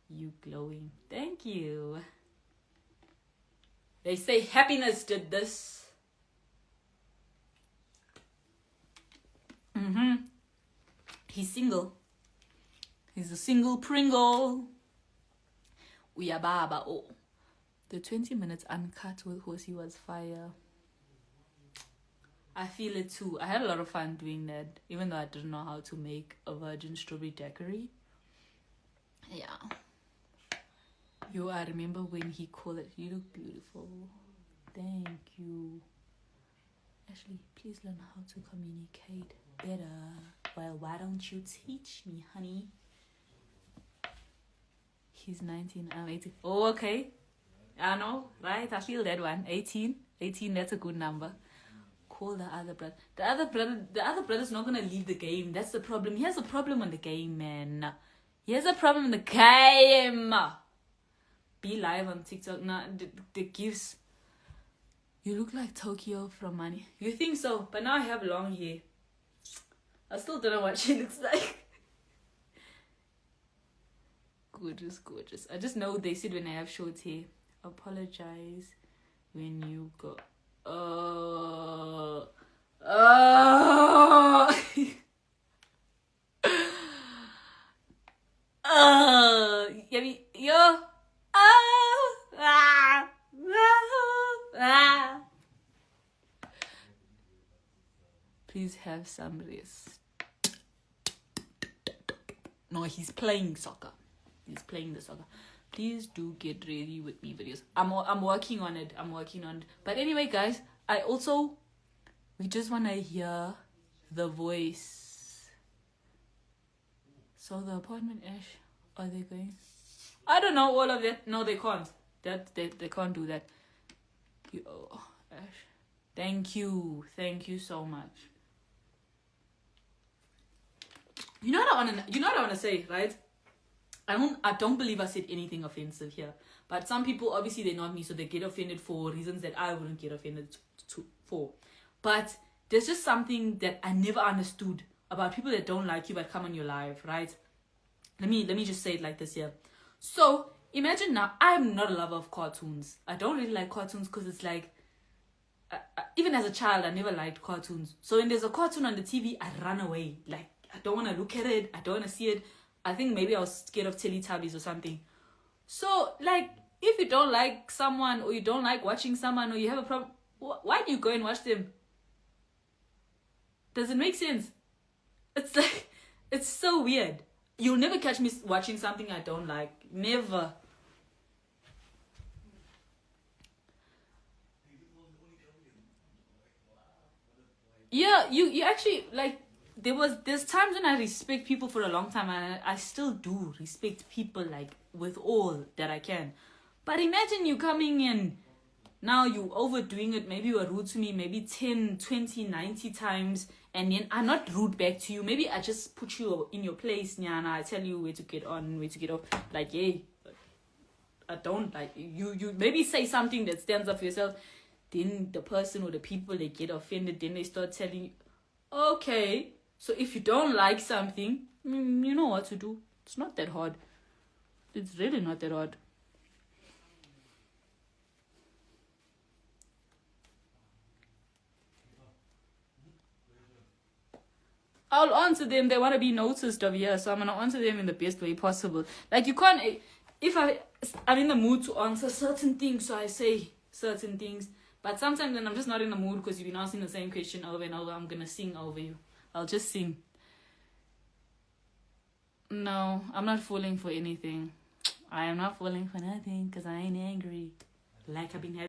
You glowing. Thank you. They say happiness did this. He's single. He's a single Pringle. We are baba. Oh, the 20 minutes uncut with Horsey was fire. I feel it too. I had a lot of fun doing that, even though I didn't know how to make a virgin strawberry daiquiri. Yeah. I remember when he called it, you look beautiful. Thank you. Ashley, please learn how to communicate better. Well, why don't you teach me, honey? He's 19, I'm 18. Oh, okay. I know, right? I feel that one. 18, that's a good number. Call the other brother. The other brother's not gonna leave the game. That's the problem. He has a problem on the game, man. He has a problem in the game. Be live on TikTok. Nah, the gifts. You look like Tokyo from Money. You think so? But now I have long hair. I still don't know what she looks like. Gorgeous. I just know they said when I have short hair, apologize when you go. Please have some rest. No, he's playing soccer. He's playing the soccer. Please do get ready with me videos. I'm working on it. But anyway, guys, we just want to hear the voice. So the apartment, Ash, are they going? I don't know all of that. No, they can't. They can't do that. Ash, thank you so much. You know what I want to say, right? I don't believe I said anything offensive here. But some people, obviously, they're not me, so they get offended for reasons that I wouldn't get offended for. But there's just something that I never understood about people that don't like you but come on your live, right? Let me just say it like this here. So imagine now, I'm not a lover of cartoons. I don't really like cartoons because it's like, even as a child, I never liked cartoons. So when there's a cartoon on the TV, I run away. Like, I don't want to look at it. I don't want to see it. I think maybe I was scared of Teletubbies or something. So, like, if you don't like someone or you don't like watching someone or you have a problem, why do you go and watch them? Does it make sense? It's like, it's so weird. You'll never catch me watching something I don't like. Never. Yeah, you actually, like, there's times when I respect people for a long time, and I still do respect people, like, with all that I can. But imagine you coming in, now you overdoing it, maybe you are rude to me, maybe 10, 20, 90 times, and then I'm not rude back to you. Maybe I just put you in your place, and I tell you where to get on, where to get off. Like, yeah, I don't, like, you maybe say something that stands up for yourself, then the person or the people, they get offended, then they start telling you, okay, so if you don't like something, you know what to do. It's not that hard. It's really not that hard. I'll answer them. They want to be noticed over here, so I'm going to answer them in the best way possible. Like, you can't, if I'm in the mood to answer certain things, so I say certain things. But sometimes when I'm just not in the mood because you've been asking the same question over and over, I'm going to sing over you. I'll just sing. No, I'm not falling for anything. I am not falling for nothing because I ain't angry. Like I've been having